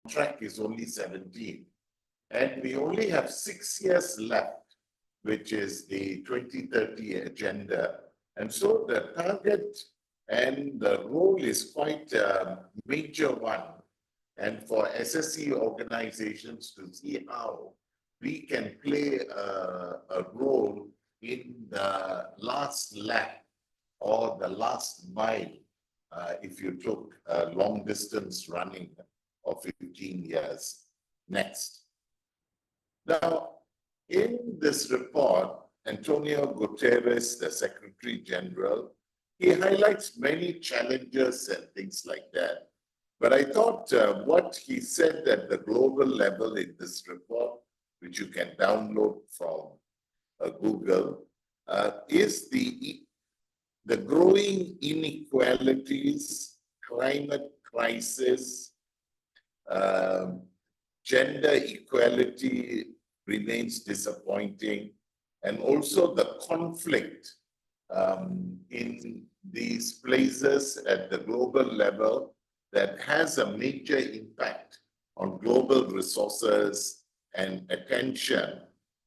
track is only 17. And we only have 6 years left, which is the 2030 agenda. And so the target and the role is quite a major one. And for SSE organizations to see how we can play a role in the last lap or the last mile, if you took long distance running of 15 years. Next. Now, in this report, Antonio Guterres, the Secretary General, he highlights many challenges and things like that. But I thought what he said at the global level in this report, which you can download from Google, is the growing inequalities, climate crisis, gender equality remains disappointing, and also the conflict in these places at the global level that has a major impact on global resources and attention,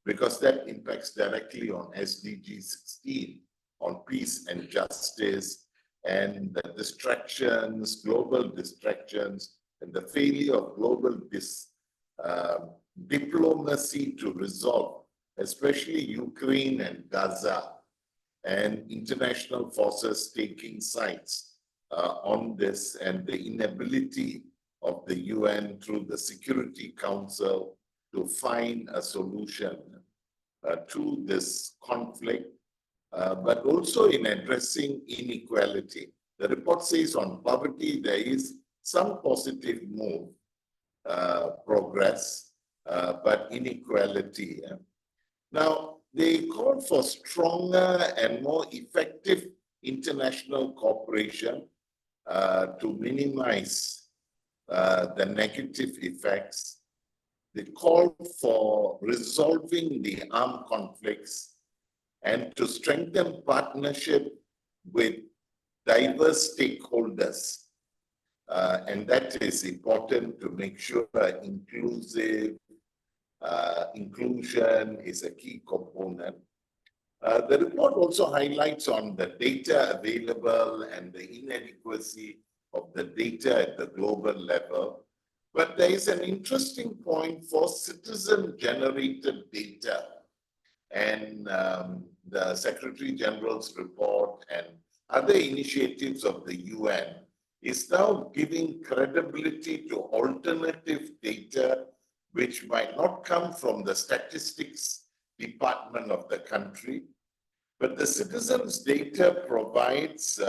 because that impacts directly on SDG-16, on peace and justice, and the distractions, global distractions, and the failure of global diplomacy to resolve, especially Ukraine and Gaza, and international forces taking sides on this, and the inability of the UN through the Security Council to find a solution to this conflict, but also in addressing inequality. The report says on poverty, there is some positive move, progress, but inequality. Now, they call for stronger and more effective international cooperation to minimize the negative effects. They call for resolving the armed conflicts and to strengthen partnership with diverse stakeholders. And that is important to make sure inclusion is a key component. The report also highlights on the data available and the inadequacy of the data at the global level. But there is an interesting point for citizen-generated data. And the Secretary General's report and other initiatives of the UN is now giving credibility to alternative data which might not come from the statistics department of the country, but the citizens' data provides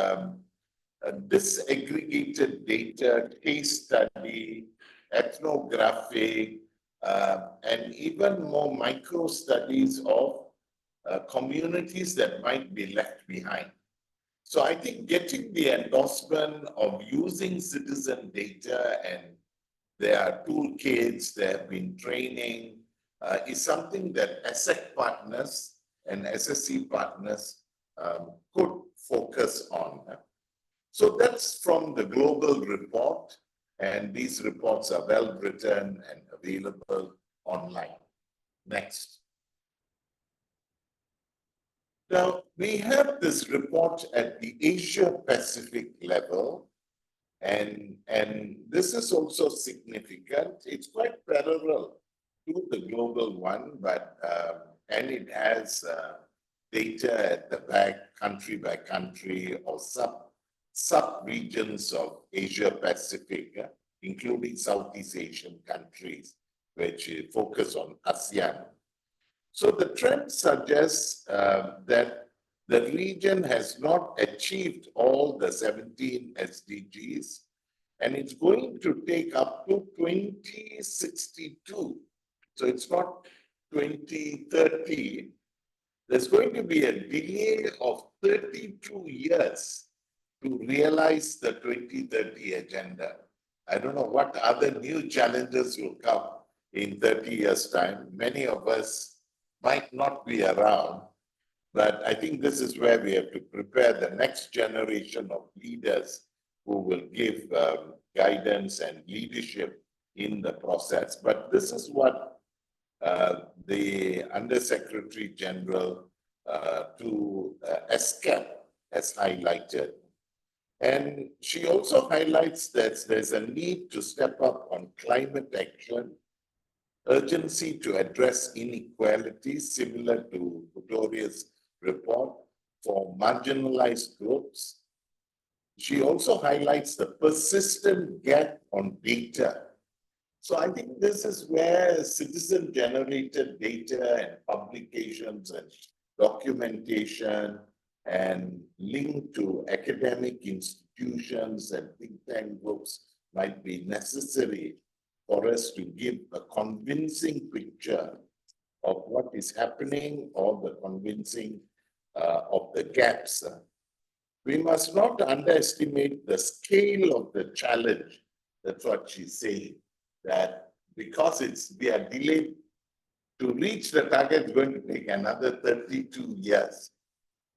disaggregated data, case study, ethnographic, and even more micro studies of communities that might be left behind. So I think getting the endorsement of using citizen data, and there are toolkits, there have been training, is something that ASEC partners and SSE partners could focus on. So that's from the global report, and these reports are well written and available online. Next. Now, we have this report at the Asia-Pacific level, and this is also significant. It's quite parallel to the global one, but and it has data at the back, country by country, or sub-regions of Asia-Pacific, including Southeast Asian countries, which focus on ASEAN. So the trend suggests that the region has not achieved all the 17 SDGs, and it's going to take up to 2062. So it's not 2030. There's going to be a delay of 32 years to realize the 2030 agenda. I don't know what other new challenges will come in 30 years' time. Many of us might not be around, but I think this is where we have to prepare the next generation of leaders who will give guidance and leadership in the process. But this is what the Undersecretary General to SCAP has highlighted. And she also highlights that there's a need to step up on climate action, urgency to address inequalities similar to Victoria's report for marginalized groups. She also highlights the persistent gap on data. So I think this is where citizen-generated data and publications and documentation and link to academic institutions and think tank groups might be necessary for us to give a convincing picture of what is happening or the convincing of the gaps. We must not underestimate the scale of the challenge. That's what she's saying, that because we are delayed to reach the target, it's going to take another 32 years.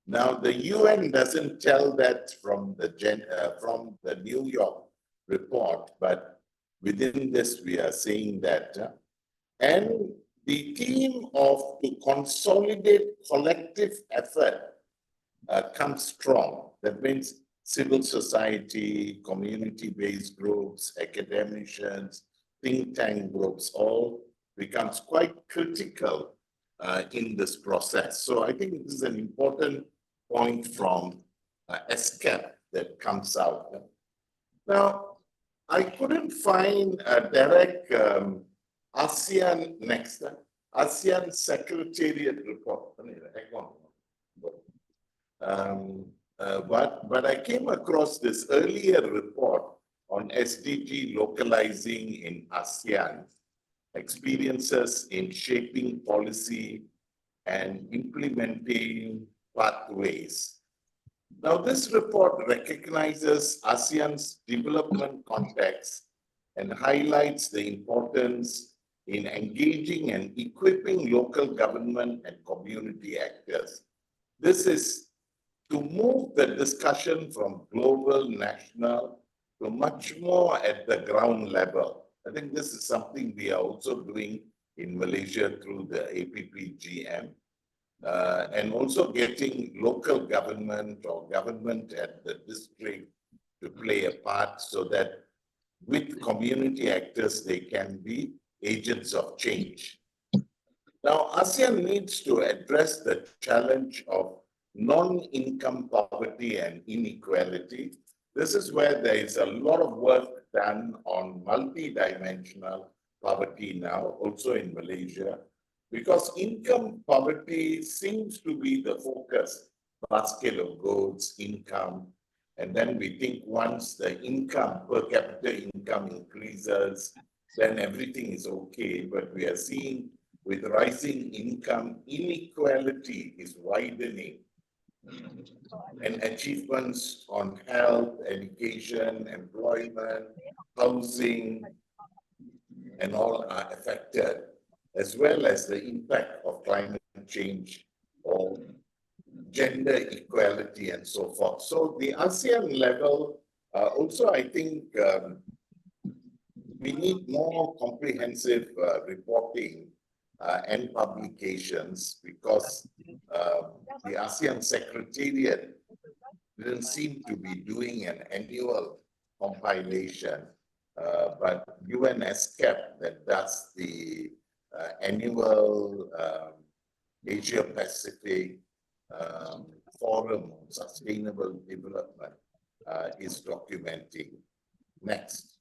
Now, the UN doesn't tell that from the New York report, but within this, we are saying that. And the theme of to consolidate collective effort comes strong. That means civil society, community-based groups, academicians, think tank groups, all becomes quite critical in this process. So I think this is an important point from SCAP that comes out. Now, I couldn't find a direct ASEAN next, ASEAN Secretariat report. But I came across this earlier report on SDG localizing in ASEAN, experiences in shaping policy and implementing pathways. Now, this report recognizes ASEAN's development context and highlights the importance in engaging and equipping local government and community actors. This is to move the discussion from global, national, to much more at the ground level. I think this is something we are also doing in Malaysia through the APPGM, and also getting local government or government at the district to play a part so that with community actors, they can be agents of change. Now, ASEAN needs to address the challenge of non-income poverty and inequality. This is where there is a lot of work done on multi-dimensional poverty now, also in Malaysia, because income poverty seems to be the focus, basket of goods, income, and then we think once the income, per capita income increases, then everything is okay. But we are seeing with rising income, inequality is widening. And achievements on health, education, employment, housing, and all are affected, as well as the impact of climate change or gender equality and so forth. So the ASEAN level, also I think we need more comprehensive reporting and publications, because the ASEAN Secretariat didn't seem to be doing an annual compilation, but UNSCAP that does the annual Asia Pacific Forum on Sustainable Development is documenting. Next.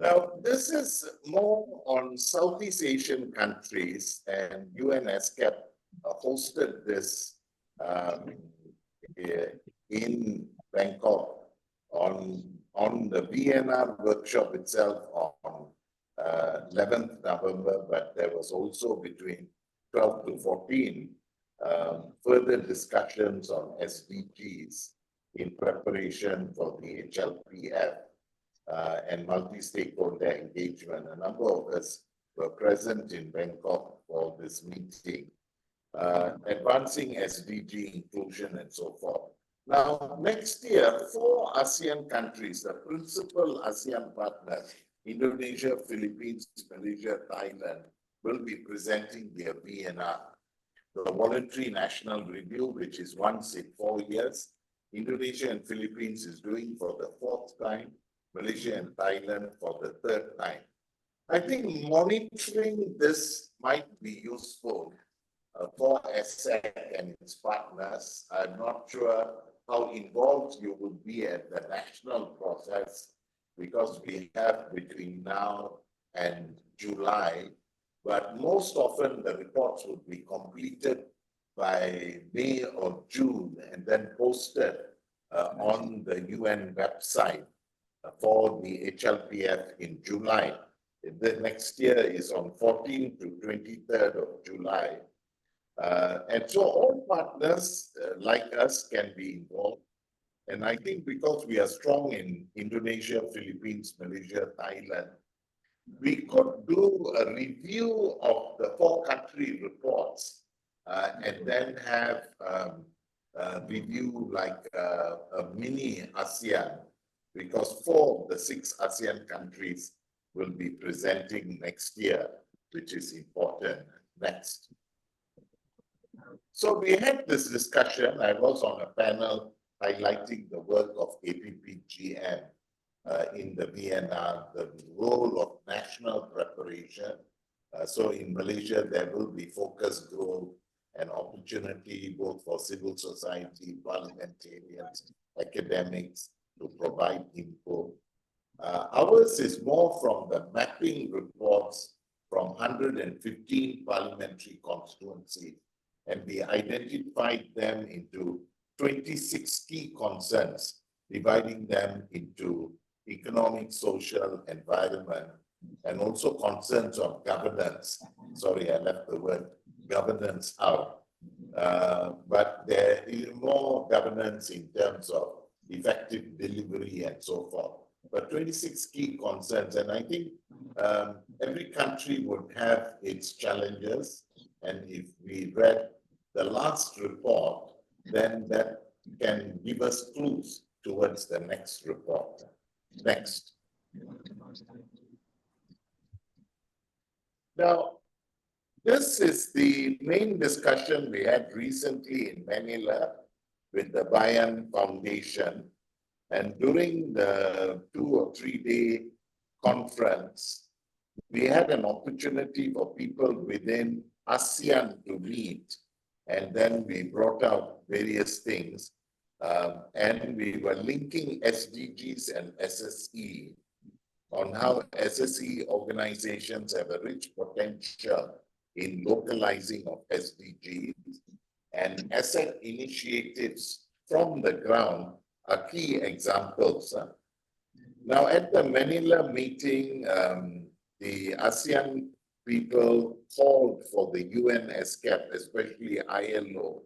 Now, this is more on Southeast Asian countries, and UNSCAP hosted this in Bangkok on the VNR workshop itself on 11th November, but there was also between 12 to 14 further discussions on SDGs in preparation for the HLPF. And multi-stakeholder engagement. A number of us were present in Bangkok for this meeting, advancing SDG inclusion and so forth. Now, next year, 4 ASEAN countries, the principal ASEAN partners, Indonesia, Philippines, Malaysia, Thailand, will be presenting their VNR. The voluntary national review, which is once in 4 years. Indonesia and Philippines is doing for the 4th time, Malaysia and Thailand for the 3rd time. I think monitoring this might be useful for ASEAN and its partners. I'm not sure how involved you will be at the national process, because we have between now and July, but most often the reports would be completed by May or June and then posted on the UN website for the HLPF in July. The next year is on 14th to 23rd of July. And so all partners like us can be involved. And I think because we are strong in Indonesia, Philippines, Malaysia, Thailand, we could do a review of the 4 country reports and then have a review like a mini ASEAN, because 4 of the 6 ASEAN countries will be presenting next year, which is important. Next. So we had this discussion. I was on a panel highlighting the work of APPGM in the VNR, the role of national preparation. So in Malaysia, there will be focused growth and opportunity both for civil society, parliamentarians, academics to provide input. Ours is more from the mapping reports from 115 parliamentary constituencies, and we identified them into 26 key concerns, dividing them into economic, social, environment, and also concerns of governance. Sorry, I left the word governance out. But there is more governance in terms of effective delivery and so forth. But 26 key concerns, and I think every country would have its challenges. And if we read the last report, then that can give us clues towards the next report. Next. Now, this is the main discussion we had recently in Manila with the Bayan Foundation. And during the 2 or 3 day conference, we had an opportunity for people within ASEAN to meet. And then we brought out various things. And we were linking SDGs and SSE on how SSE organizations have a rich potential in localizing of SDGs, and asset initiatives from the ground are key examples. Now, at the Manila meeting, the ASEAN people called for the UN ESCAP, especially ILO.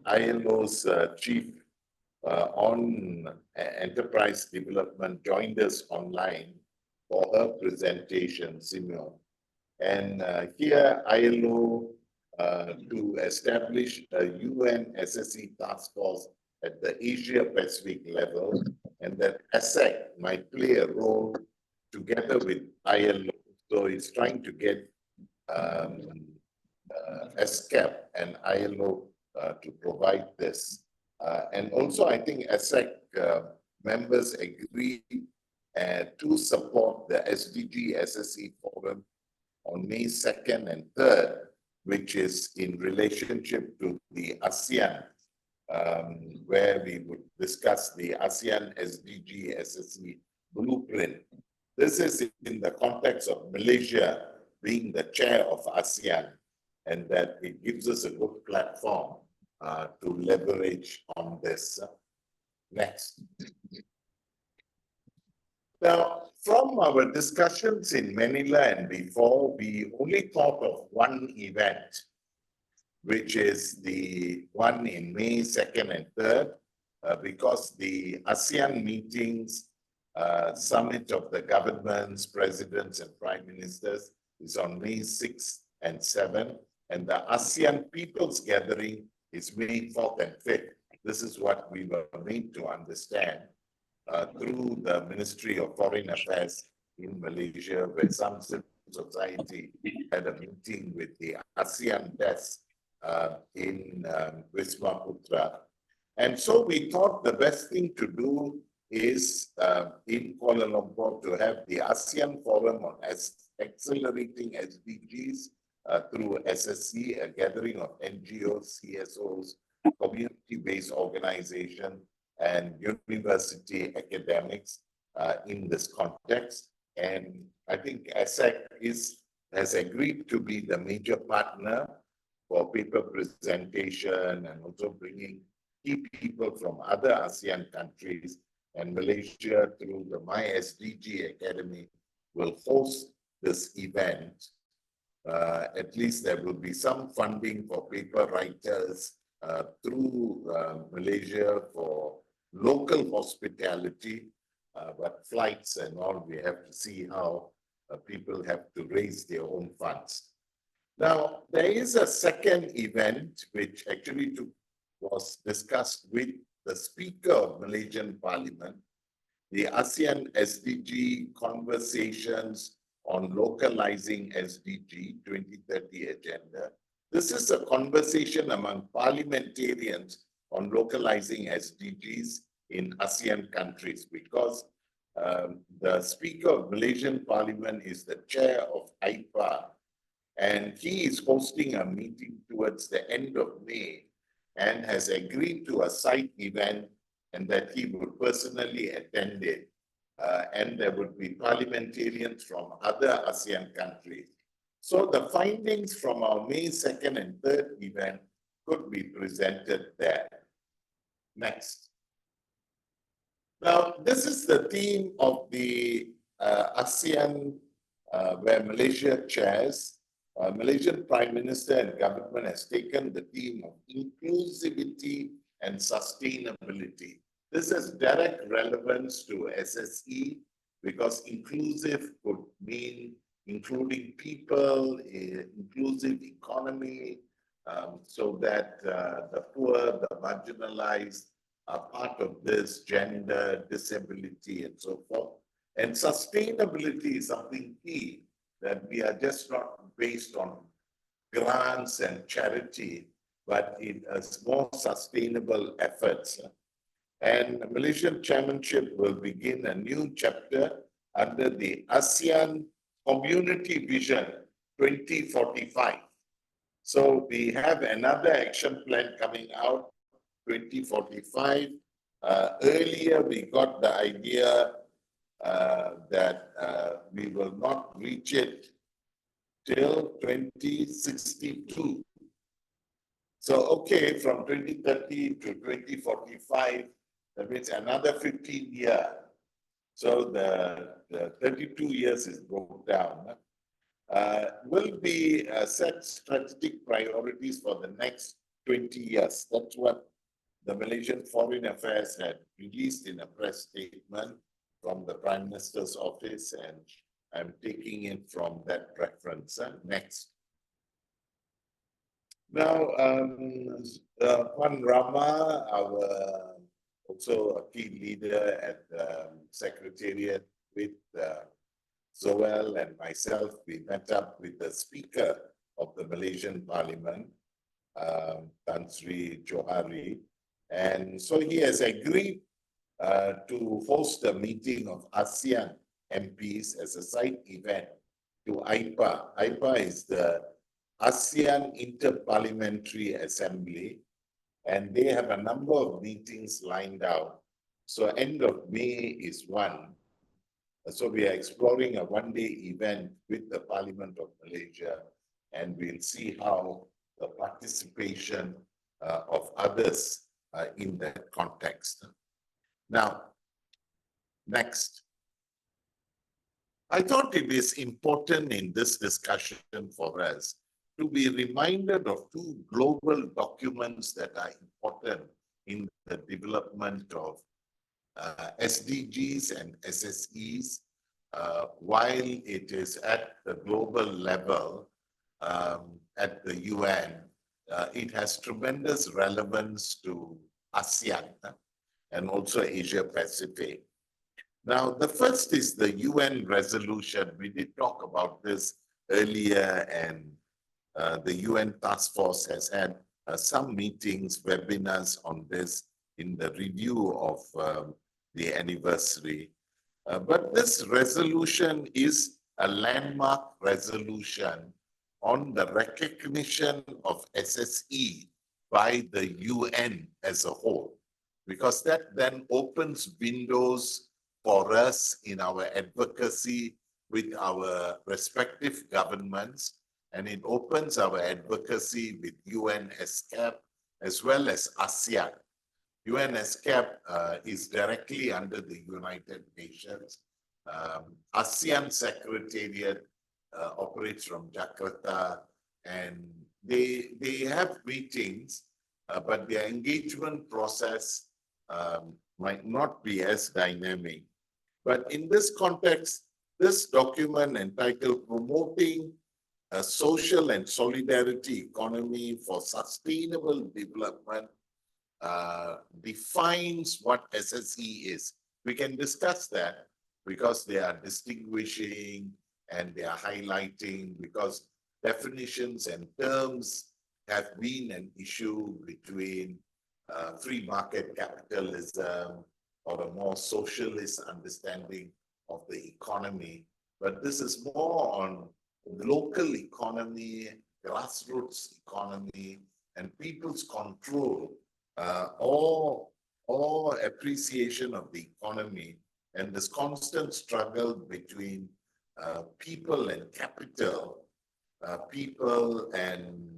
ILO's chief on enterprise development joined us online for her presentation, Simon. And here ILO to establish a UN SSE task force at the Asia Pacific level, and that ASEC might play a role together with ILO. So it's trying to get ESCAP and ILO to provide this. And also, I think ASEC members agree to support the SDG-SSE forum on May 2nd and 3rd, which is in relationship to the ASEAN, where we would discuss the ASEAN SDG-SSE blueprint. This is in the context of Malaysia being the chair of ASEAN, and that it gives us a good platform to leverage on this. Next. Now, from our discussions in Manila and before, we only thought of one event, which is the one in May 2nd and 3rd, because the ASEAN meetings, summit of the governments, presidents, and prime ministers is on May 6th and 7th, and the ASEAN People's Gathering is May 4th and 5th. This is what we were made to understand through the Ministry of Foreign Affairs in Malaysia, where some civil society had a meeting with the ASEAN desk in Wisma Putra. And so we thought the best thing to do is in Kuala Lumpur to have the ASEAN Forum on accelerating SDGs through SSE, a gathering of NGOs, CSOs, community-based organizations, and university academics in this context. And I think ASEC has agreed to be the major partner for paper presentation and also bringing key people from other ASEAN countries, and Malaysia through the My SDG Academy will host this event. At least there will be some funding for paper writers through Malaysia for local hospitality, but flights and all, we have to see how people have to raise their own funds. Now, there is a second event which actually was discussed with the Speaker of Malaysian Parliament, the ASEAN SDG Conversations on Localizing SDG 2030 Agenda. This is a conversation among parliamentarians on localizing SDGs in ASEAN countries, because the Speaker of Malaysian Parliament is the chair of AIPA, and he is hosting a meeting towards the end of May and has agreed to a side event and that he would personally attend it. And there would be parliamentarians from other ASEAN countries. So the findings from our May 2nd and 3rd event could be presented there. Next. Now, this is the theme of the ASEAN where Malaysia chairs. Malaysian Prime Minister and government has taken the theme of inclusivity and sustainability. This has direct relevance to SSE because inclusive could mean including people, inclusive economy, so that the poor, the marginalized are part of this, gender, disability, and so forth. And sustainability is something key, that we are just not based on grants and charity, but it is more sustainable efforts. And the Malaysian chairmanship will begin a new chapter under the ASEAN Community Vision 2045. So we have another action plan coming out, 2045. Earlier, we got the idea that we will not reach it till 2062. So, okay, from 2030 to 2045, that means another 15 years. So the 32 years is broken down. Will be set strategic priorities for the next 20 years. That's what the Malaysian Foreign Affairs had released in a press statement from the Prime Minister's office, and I'm taking it from that reference. Next. Now, Juan Rama, our also a key leader at the Secretariat with Zoel and myself, we met up with the Speaker of the Malaysian Parliament, Tan Sri Johari, and so he has agreed to host a meeting of ASEAN MPs as a side event to AIPA. AIPA is the ASEAN Interparliamentary Assembly, and they have a number of meetings lined out. So end of May is one. So we are exploring a one-day event with the Parliament of Malaysia, and we'll see how the participation of others in that context. Now, next. I thought it is important in this discussion for us to be reminded of two global documents that are important in the development of SDGs and SSEs. While it is at the global level, at the UN, it has tremendous relevance to ASEAN and also Asia Pacific. Now, the first is the UN resolution. We did talk about this earlier, and the UN task force has had some meetings, webinars on this in the review of the anniversary. But this resolution is a landmark resolution on the recognition of SSE by the UN as a whole, because that then opens windows for us in our advocacy with our respective governments, and it opens our advocacy with UNSCAP as well as ASEAN. UNSCAP is directly under the United Nations. ASEAN Secretariat operates from Jakarta, and they have meetings, but their engagement process might not be as dynamic. But in this context, this document entitled Promoting a Social and Solidarity Economy for Sustainable Development defines what SSE is. We can discuss that because they are distinguishing and they are highlighting, because definitions and terms have been an issue between free market capitalism or a more socialist understanding of the economy. But this is more on local economy, grassroots economy, and people's control or appreciation of the economy, and this constant struggle between people and capital, people and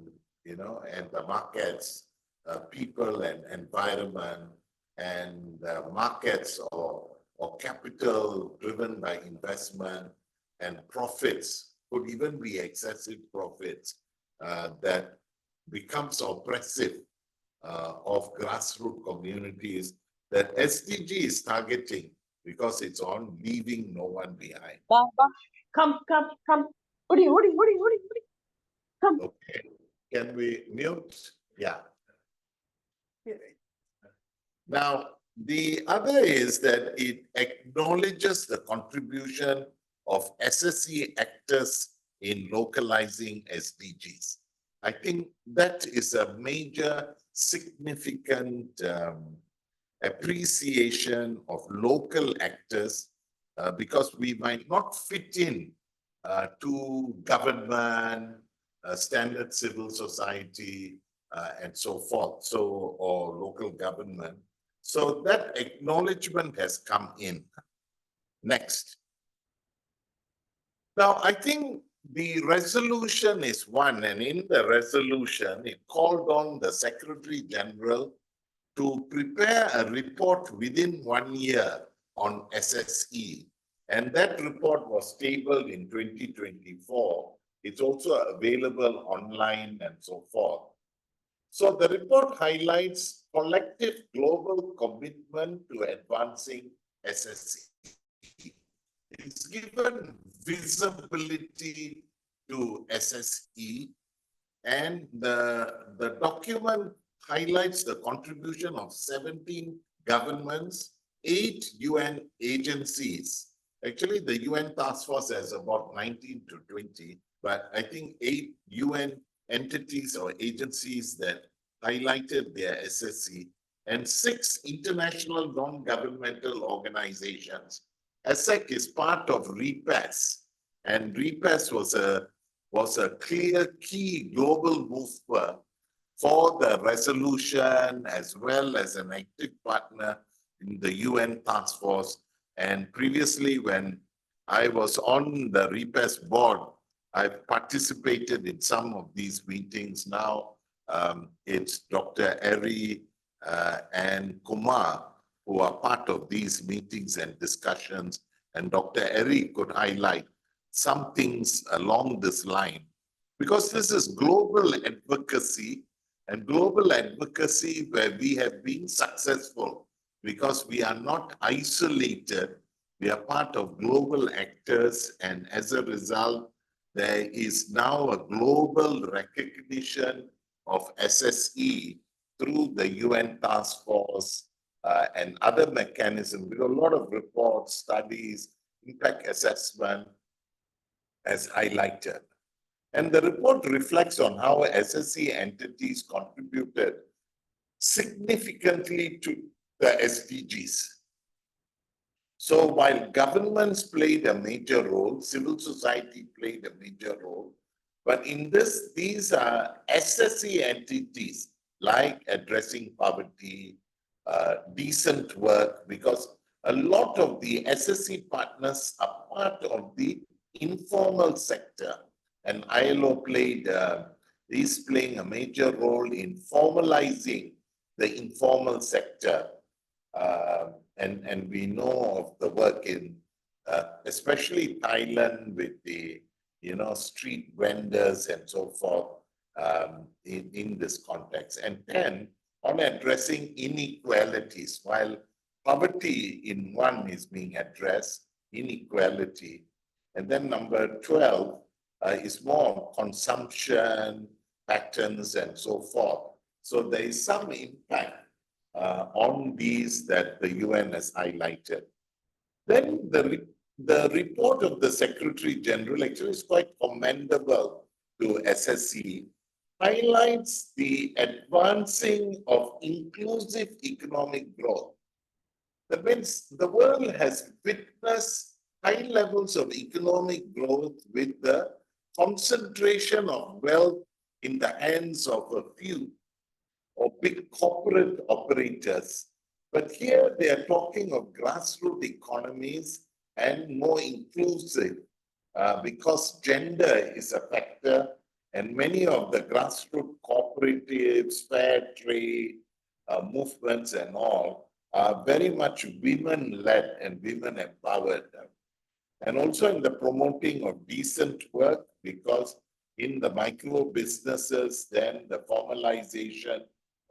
and the markets, people and environment, and markets or capital driven by investment and profits, could even be excessive profits that becomes oppressive of grassroots communities that SDG is targeting, because it's on leaving no one behind. Baba, come. Woody, come. Okay, can we mute? Yeah. Now, the other is that it acknowledges the contribution of SSE actors in localizing SDGs. I think that is a major significant appreciation of local actors, because we might not fit in to government, standard civil society, and so forth, or local government. So that acknowledgement has come in. Next. Now, I think the resolution is one, and in the resolution, it called on the Secretary General to prepare a report within 1 year on SSE. And that report was tabled in 2024. It's also available online and so forth. So the report highlights collective global commitment to advancing SSE. It's given visibility to SSE, and the document highlights the contribution of 17 governments, 8 UN agencies. Actually, the UN task force has about 19 to 20, but I think 8 UN entities or agencies that highlighted their SSE, and 6 international non-governmental organizations. ASEC is part of REPAS, and REPAS was a clear key global mover for the resolution, as well as an active partner in the UN task force. And previously, when I was on the REPAS board, I participated in some of these meetings. Now it's Dr. Eri and Kumar who are part of these meetings and discussions, and Dr. Eri could highlight some things along this line, because this is global advocacy, and global advocacy where we have been successful because we are not isolated. We are part of global actors, and as a result, there is now a global recognition of SSE through the UN task force and other mechanisms, with a lot of reports, studies, impact assessment as highlighted. And the report reflects on how SSE entities contributed significantly to the SDGs. So while governments played a major role, civil society played a major role, but in this, these are SSE entities like addressing poverty, decent work, because a lot of the SSE partners are part of the informal sector, and ILO is playing a major role in formalizing the informal sector. And we know of the work in, especially Thailand with the, street vendors and so forth in this context. And 10, on addressing inequalities, while poverty in one is being addressed, inequality. And then number 12 is more consumption patterns and so forth. So there is some impact on these that the UN has highlighted. Then the report of the Secretary General actually is quite commendable to SSE, highlights the advancing of inclusive economic growth. That means the world has witnessed high levels of economic growth with the concentration of wealth in the hands of a few or big corporate operators. But here they are talking of grassroots economies and more inclusive because gender is a factor, and many of the grassroots cooperatives, fair trade movements and all are very much women-led and women-empowered. And also in the promoting of decent work, because in the micro businesses, then the formalization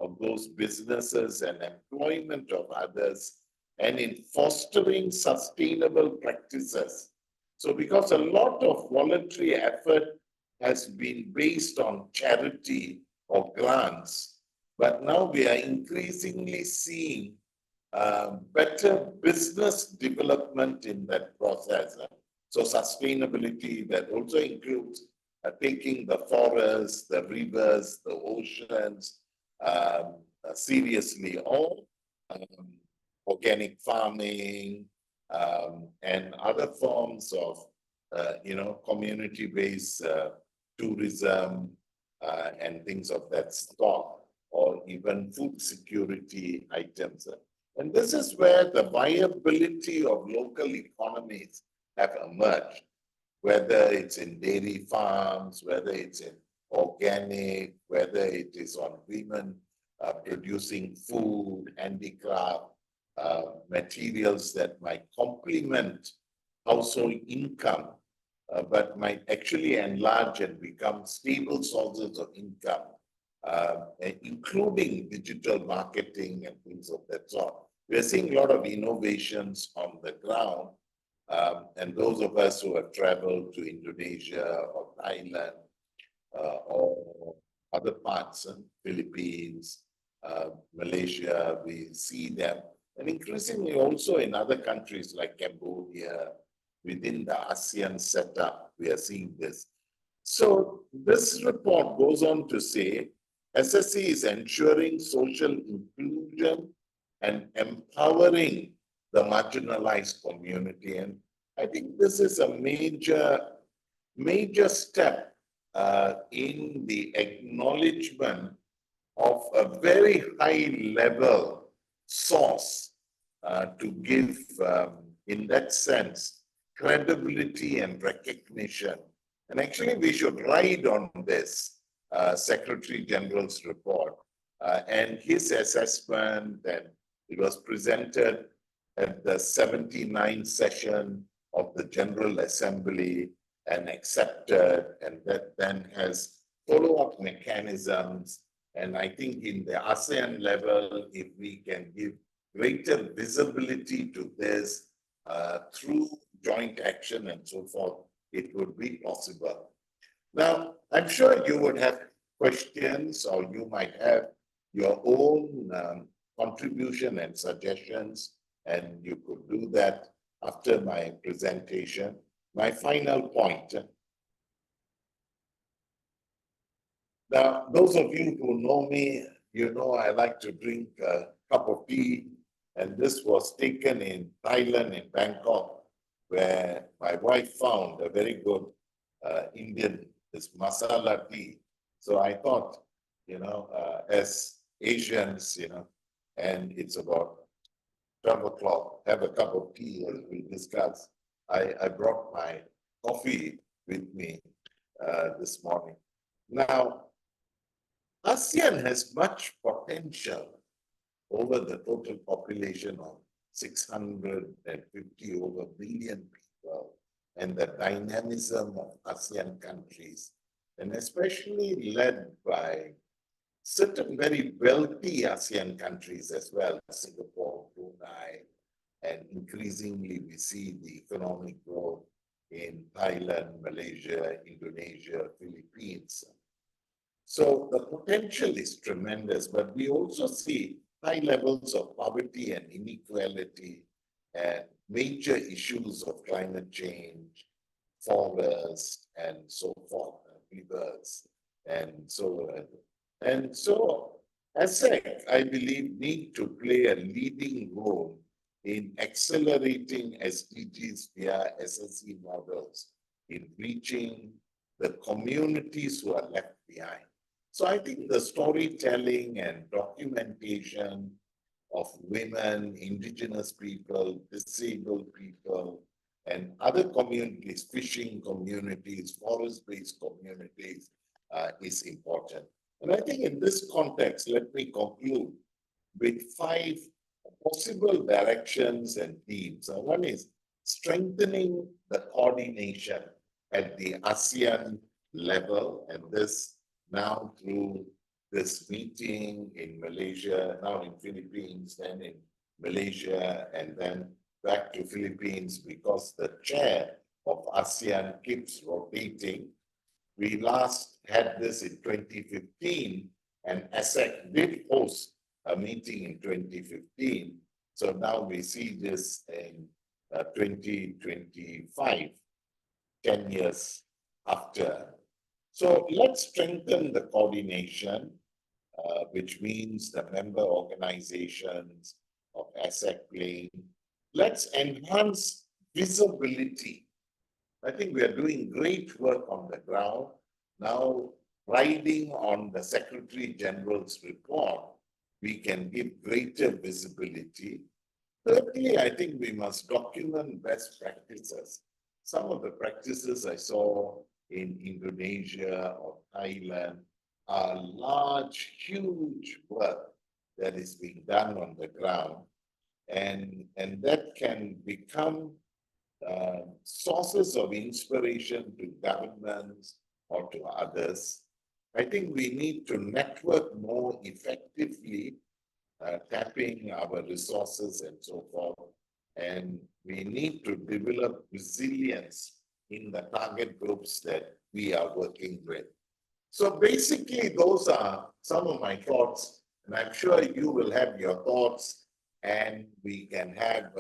of those businesses and employment of others, and in fostering sustainable practices. So because a lot of voluntary effort has been based on charity or grants, but now we are increasingly seeing better business development in that process. So sustainability that also includes taking the forests, the rivers, the oceans seriously, or organic farming and other forms of, community-based tourism and things of that sort, or even food security items. And this is where the viability of local economies have emerged, whether it's in dairy farms, whether it's in organic, whether it is on women producing food, handicraft, materials that might complement household income, but might actually enlarge and become stable sources of income, including digital marketing and things of that sort. We're seeing a lot of innovations on the ground, and those of us who have traveled to Indonesia or Thailand or other parts, Philippines, Malaysia, we see them. And increasingly also in other countries like Cambodia, within the ASEAN setup, we are seeing this. So this report goes on to say, SSE is ensuring social inclusion and empowering the marginalized community. And I think this is a major step in the acknowledgement of a very high level source to give, in that sense, credibility and recognition. And actually, we should ride on this Secretary General's report and his assessment, that it was presented at the 79th session of the General Assembly and accepted, and that then has follow-up mechanisms. And I think in the ASEAN level, if we can give greater visibility to this through joint action and so forth, it would be possible. Now, I'm sure you would have questions, or you might have your own contribution and suggestions, and you could do that after my presentation. My final point. Now, those of you who know me, you know I like to drink a cup of tea, and this was taken in Thailand, in Bangkok, where my wife found a very good Indian, this masala tea. So I thought, as Asians, and it's about 12 o'clock, have a cup of tea as we discuss. I brought my coffee with me this morning. Now, ASEAN has much potential over the total population of 650 over billion people, and the dynamism of ASEAN countries, and especially led by certain very wealthy ASEAN countries as well, Singapore, Brunei, and increasingly we see the economic growth in Thailand, Malaysia, Indonesia, Philippines. So the potential is tremendous, but we also see high levels of poverty and inequality and major issues of climate change, forest, and so forth, rivers, and so on. And so ASEC, I believe, need to play a leading role in accelerating SDGs via SSE models in reaching the communities who are left behind. So I think the storytelling and documentation of women, indigenous people, disabled people, and other communities, fishing communities, forest-based communities, is important. And I think in this context, let me conclude with 5 possible directions and themes. One is strengthening the coordination at the ASEAN level, and this now through this meeting in Malaysia, now in Philippines, then in Malaysia, and then back to Philippines because the chair of ASEAN keeps rotating. We last had this in 2015, and ASEC did host a meeting in 2015. So now we see this in 2025, 10 years after. So let's strengthen the coordination, which means the member organizations of ASEC playing. Let's enhance visibility. I think we are doing great work on the ground. Now, riding on the Secretary General's report, we can give greater visibility. Thirdly, I think we must document best practices. Some of the practices I saw in Indonesia or Thailand are large, huge work that is being done on the ground. And that can become sources of inspiration to governments or to others. I think we need to network more effectively, tapping our resources and so forth. And we need to develop resilience in the target groups that we are working with. So basically, those are some of my thoughts, and I'm sure you will have your thoughts, and we can have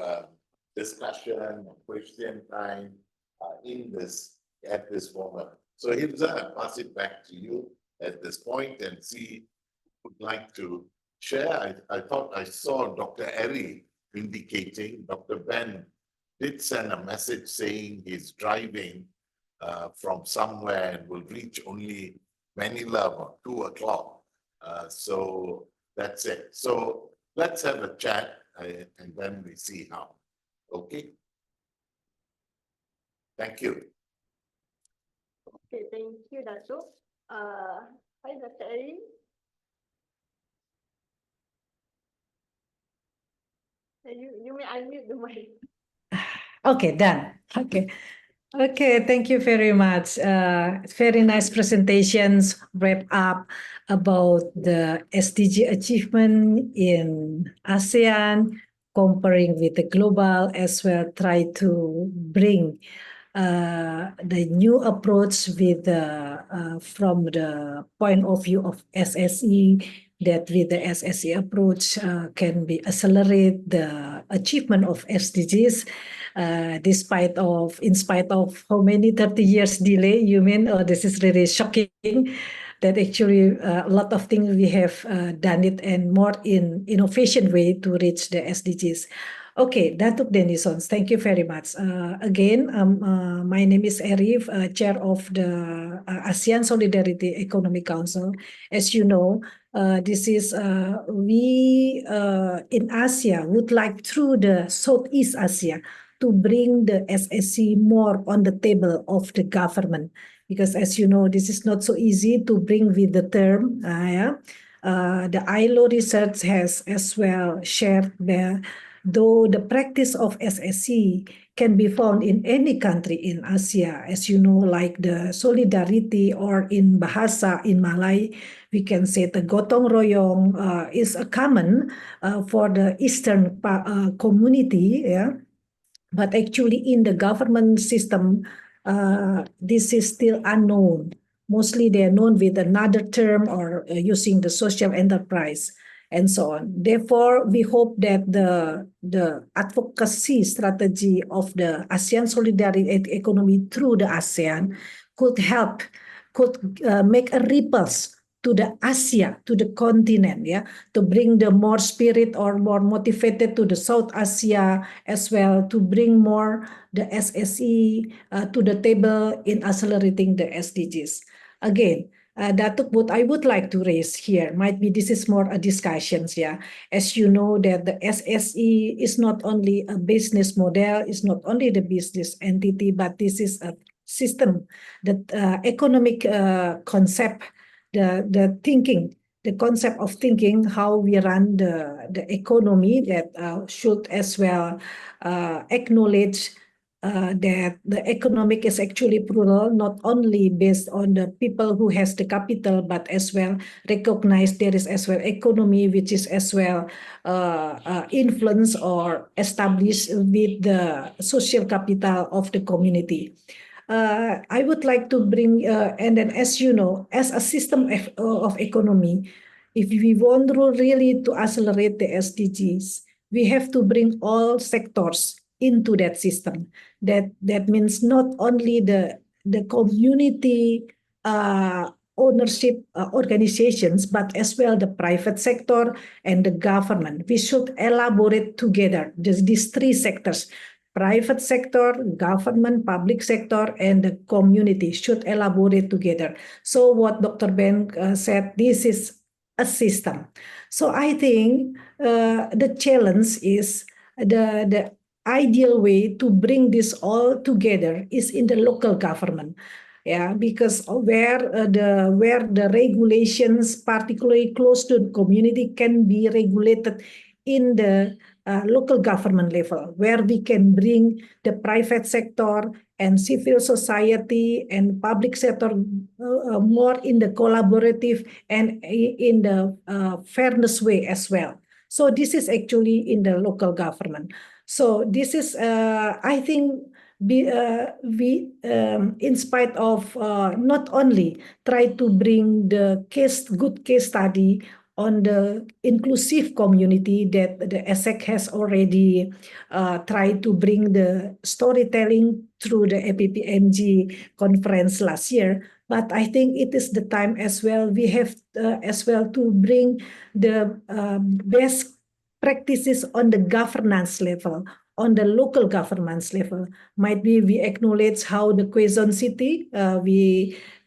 discussion, question time at this moment. So Hibza, I'll pass it back to you at this point and see who would like to share. I thought I saw Dr. Eri indicating, Dr. Ben did send a message saying he's driving from somewhere and will reach only Manila about 2 o'clock. So that's it. So let's have a chat and then we see how. Okay. Thank you. Okay, thank you, Dato. Hi, Dr. Eri. You may unmute the mic. Okay, done. Okay, thank you very much. Very nice presentations wrap up about the SDG achievement in ASEAN, comparing with the global as well, try to bring the new approach with from the point of view of SSE that with the SSE approach can be accelerate the achievement of SDGs, in spite of how many 30 years delay. You mean this is really shocking that actually a lot of things we have done it and more in innovation way to reach the SDGs. Okay, Datuk Denison, thank you very much. Again, my name is Arif, Chair of the ASEAN Solidarity Economic Council. As you know, this is we in Asia would like through the Southeast Asia to bring the SSE more on the table of the government, because as you know, this is not so easy to bring with the term. The ILO research has as well shared the though the practice of SSE can be found in any country in Asia, as you know, like the solidarity, or in Bahasa, in Malay, we can say the gotong royong is a common for the Eastern community, yeah. But actually in the government system, this is still unknown. Mostly they are known with another term or using the social enterprise and so on. Therefore, we hope that the advocacy strategy of the ASEAN Solidarity Economy through the ASEAN could help, could make a ripples to the Asia, to the continent, yeah, to bring the more spirit or more motivated to the South Asia as well, to bring more the SSE to the table in accelerating the SDGs. Again, Datuk, what I would like to raise here might be this is more a discussions, yeah. As you know that the SSE is not only a business model, is not only the business entity, but this is a system, the economic concept, the thinking, the concept of thinking how we run the economy that should as well acknowledge that the economic is actually plural, not only based on the people who has the capital, but as well recognize there is as well economy which is as well influenced or established with the social capital of the community. I would like to bring, and then as you know, as a system of economy, if we want to really to accelerate the SDGs, we have to bring all sectors into that system. That means not only the community ownership organizations, but as well the private sector and the government. We should elaborate together these three sectors. Private sector, government, public sector, and the community should elaborate together. So what Dr. Ben said, this is a system. So I think the challenge is the ideal way to bring this all together is in the local government. Yeah, because where the regulations, particularly close to the community, can be regulated in the local government level, where we can bring the private sector and civil society and public sector more in the collaborative and in the fairness way as well. So this is actually in the local government. So this is, I think, we in spite of not only try to bring the good case study on the inclusive community that the ASEC has already tried to bring the storytelling through the APPMG conference last year. But I think it is the time as well. We have as well to bring the best practices on the governance level, on the local governance level. Might be we acknowledge how the Quezon City,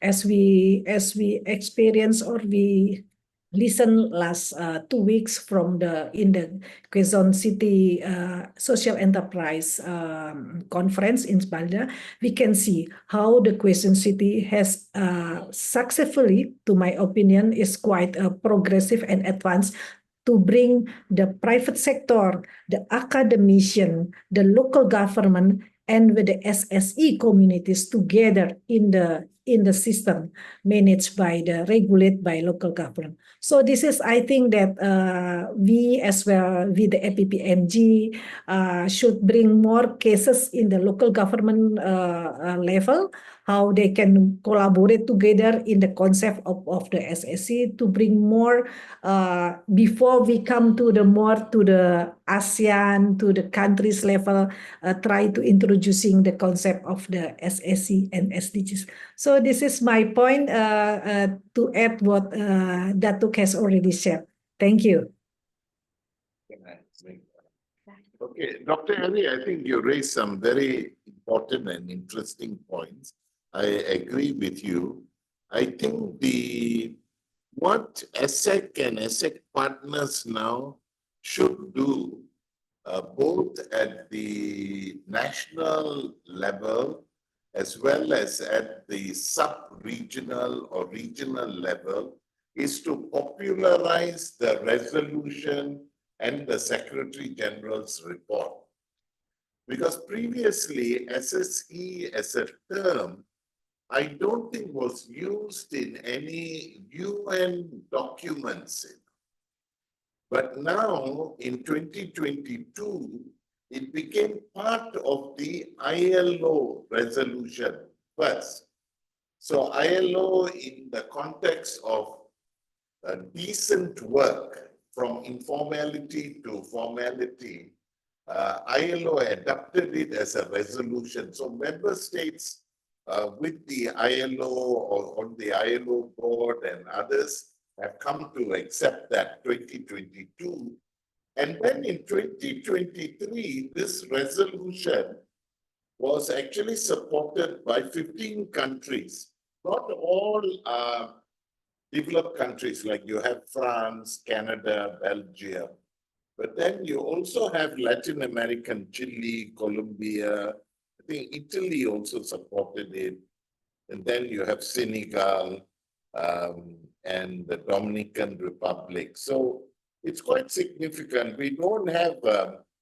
as we experience or we listen last 2 weeks from in the Quezon City Social Enterprise Conference in Spalda, we can see how the Quezon City has successfully, to my opinion, is quite progressive and advanced to bring the private sector, the academician, the local government, and with the SSE communities together in in the system managed by regulated by local government. So this is, I think that we as well with the APPMG should bring more cases in the local government level, how they can collaborate together in the concept of the SSE to bring more before we come to the more to the ASEAN, to the countries level, try to introducing the concept of the SSE and SDGs. So this is my point to add what Datuk has already said. Thank you. Okay, Dr. Harry, I think you raised some very important and interesting points. I agree with you. I think what ASEC and ASEC partners now should do, both at the national level as well as at the sub-regional or regional level, is to popularize the resolution and the Secretary General's report. Because previously, SSE as a term, I don't think was used in any UN documents. But now, in 2022, it became part of the ILO resolution first. So ILO, in the context of decent work, from informality to formality, ILO adopted it as a resolution. So member states with the ILO or on the ILO board and others have come to accept that 2022. And then in 2023, this resolution was actually supported by 15 countries. Not all developed countries, like you have France, Canada, Belgium, but then you also have Latin American, Chile, Colombia. I think Italy also supported it. And then you have Senegal and the Dominican Republic. So it's quite significant. We don't have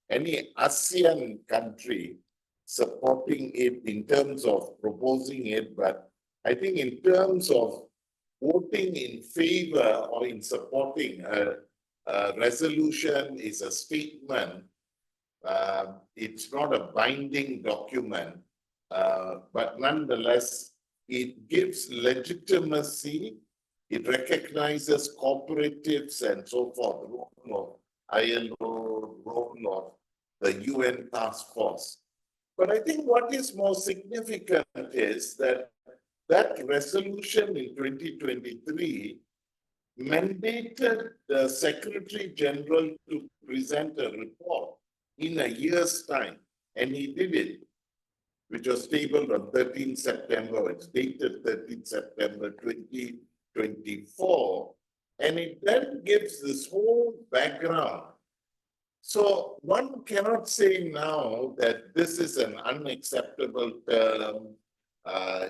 any ASEAN country supporting it in terms of proposing it, but I think in terms of voting in favor or in supporting a resolution is a statement. It's not a binding document, but nonetheless, it gives legitimacy. It recognizes cooperatives and so forth, the role of ILO, role of the UN task force. But I think what is more significant is that resolution in 2023 mandated the Secretary General to present a report in a year's time, and he did it, which was tabled on 13 September. It's dated 13 September 2024, and it then gives this whole background. So one cannot say now that this is an unacceptable term.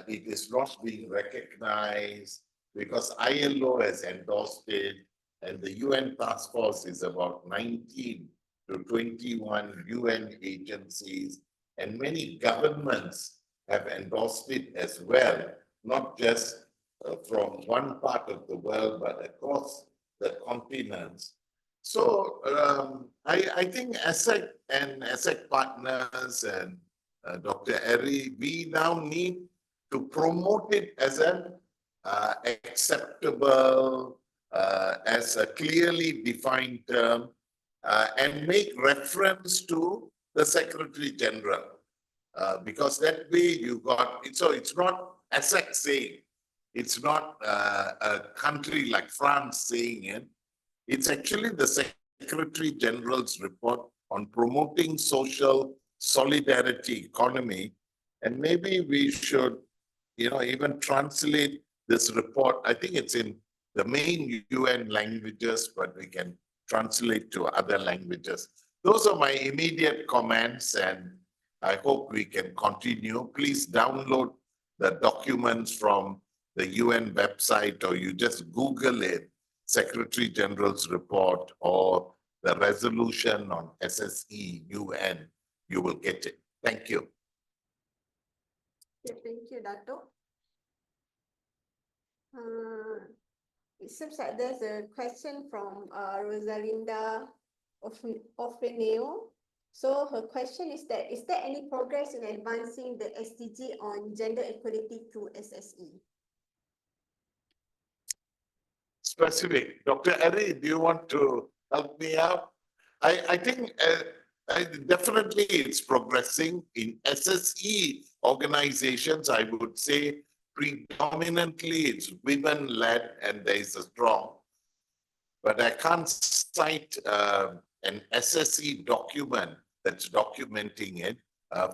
It is not being recognized because ILO has endorsed it, and the UN task force is about 19 to 21 UN agencies, and many governments have endorsed it as well, not just from one part of the world, but across the continents. So I think ASEC and ASEC partners and Dr. Eri, we now need to promote it as an acceptable, as a clearly defined term, and make reference to the Secretary General. Because that way you got, so it's not ASEC saying, it's not a country like France saying it, it's actually the Secretary General's report on promoting social solidarity economy. And maybe we should, even translate this report. I think it's in the main UN languages, but we can translate to other languages. Those are my immediate comments, and I hope we can continue. Please download the documents from the UN website, or you just Google it, Secretary General's report or the resolution on SSE UN, you will get it. Thank you. Okay, thank you, Dato'. It seems like there's a question from Rosalinda Ofreneo. So her question is that, is there any progress in advancing the SDG on gender equality through SSE? Specific. Dr. Ari, do you want to help me out? I think definitely it's progressing in SSE organizations. I would say predominantly it's women-led and there is a strong. But I can't cite an SSE document that's documenting it.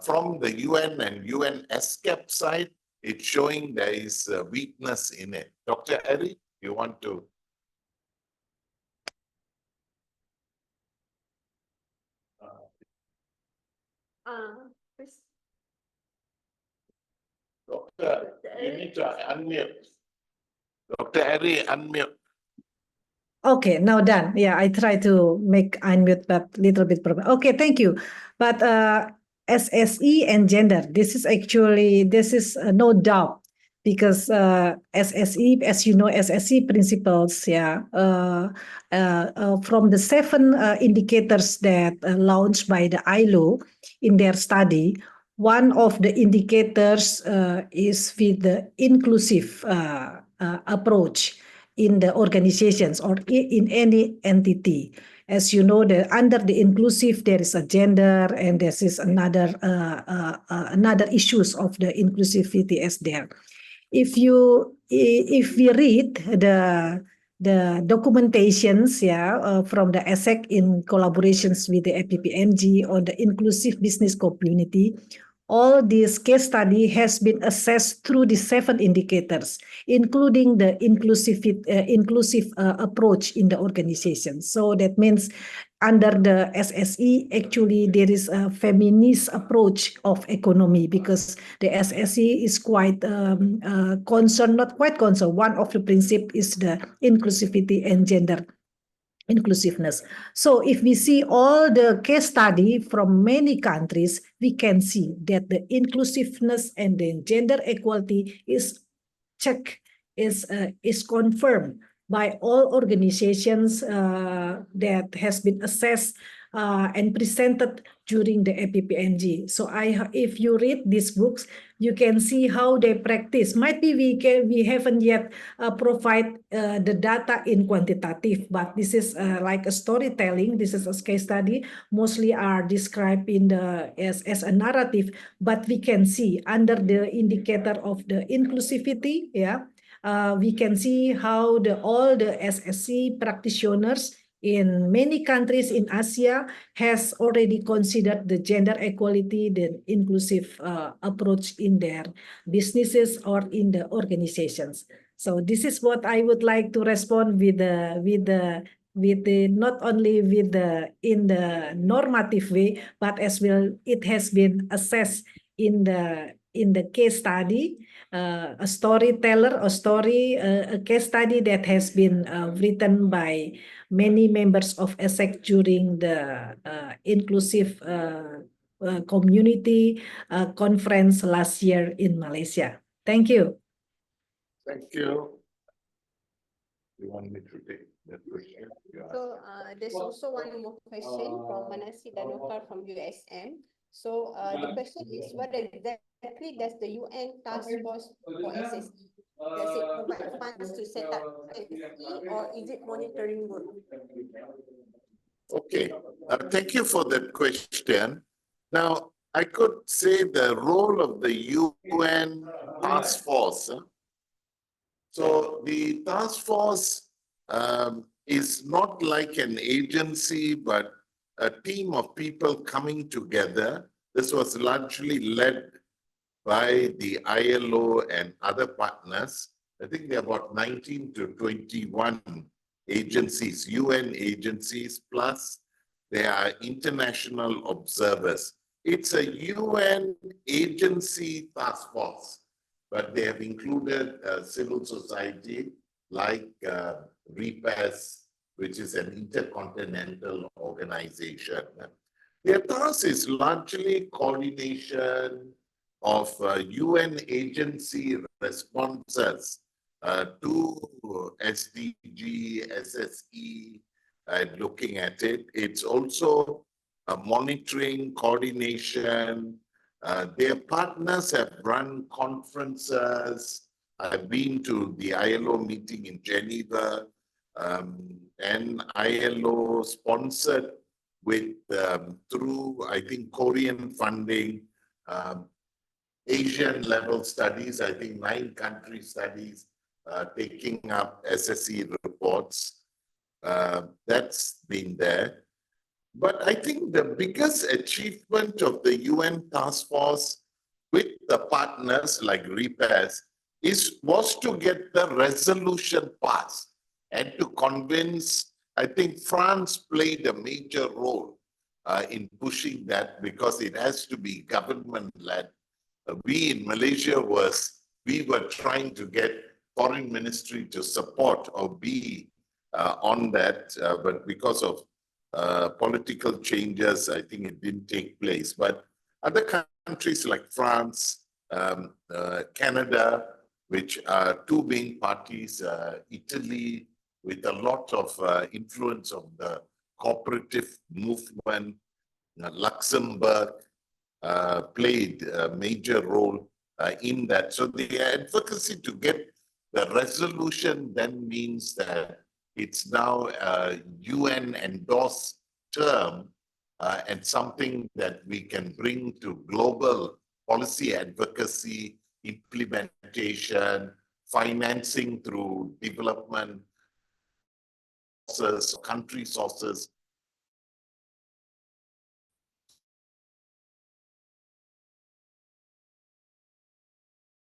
From the UN and UN SCAP side, it's showing there is a weakness in it. Dr. Ari, you want to? Please. Doctor, you need to unmute. Dr. Ari, unmute. Okay, now done. Yeah, I try to make unmute, but little bit problem. Okay, thank you. But SSE and gender, this is no doubt because SSE, as you know, SSE principles, yeah, from the 7 indicators that launched by the ILO in their study, one of the indicators is with the inclusive approach in the organizations or in any entity. As you know, under the inclusive, there is a gender, and this is another issues of the inclusivity as there. If we read the documentations, from the ASEC in collaborations with the APPMG on the inclusive business community, all this case study has been assessed through the 7 indicators, including the inclusive approach in the organization. So that means under the SSE, actually there is a feminist approach of economy because the SSE is quite concerned, not quite concerned. One of the principles is the inclusivity and gender inclusiveness. So if we see all the case study from many countries, we can see that the inclusiveness and the gender equality is checked, is confirmed by all organizations that has been assessed and presented during the APPNG. So if you read these books, you can see how they practice. Might be we haven't yet provide the data in quantitative, but this is like a storytelling. This is a case study. Mostly are described in as a narrative, but we can see under the indicator of the inclusivity, we can see how all the SSC practitioners in many countries in Asia has already considered the gender equality, the inclusive approach in their businesses or in the organizations. So this is what I would like to respond with the not only in the normative way, but as well it has been assessed in the case study. A storyteller, a case study that has been written by many members of ASEC during the inclusive community conference last year in Malaysia. Thank you. Thank you. You want me to take that question? So there's also one more question from Manasi Danokar from USM. So the question is, what exactly does the UN task force for SSE? Does it provide funds to set up SSE or is it monitoring work? Okay, thank you for that question. Now, I could say the role of the UN task force. So the task force is not like an agency, but a team of people coming together. This was largely led by the ILO and other partners. I think there are about 19 to 21 agencies, UN agencies, plus there are international observers. It's a UN agency task force, but they have included civil society like REPAS, which is an intercontinental organization. Their task is largely coordination of UN agency responses to SDG-SSE, looking at it. It's also monitoring, coordination. Their partners have run conferences. I've been to the ILO meeting in Geneva, and ILO sponsored with through, I think, Korean funding, Asian level studies, I think 9 country studies taking up SSE reports. That's been there. But I think the biggest achievement of the UN task force with the partners like REPAS was to get the resolution passed and to convince, I think France played a major role in pushing that because it has to be government-led. We in Malaysia we were trying to get foreign ministry to support or be on that, but because of political changes, I think it didn't take place. But other countries like France, Canada, which are 2 main parties, Italy, with a lot of influence of the cooperative movement, Luxembourg, played a major role in that. So the advocacy to get the resolution then means that it's now a UN endorsed term and something that we can bring to global policy advocacy, implementation, financing through development sources, country sources,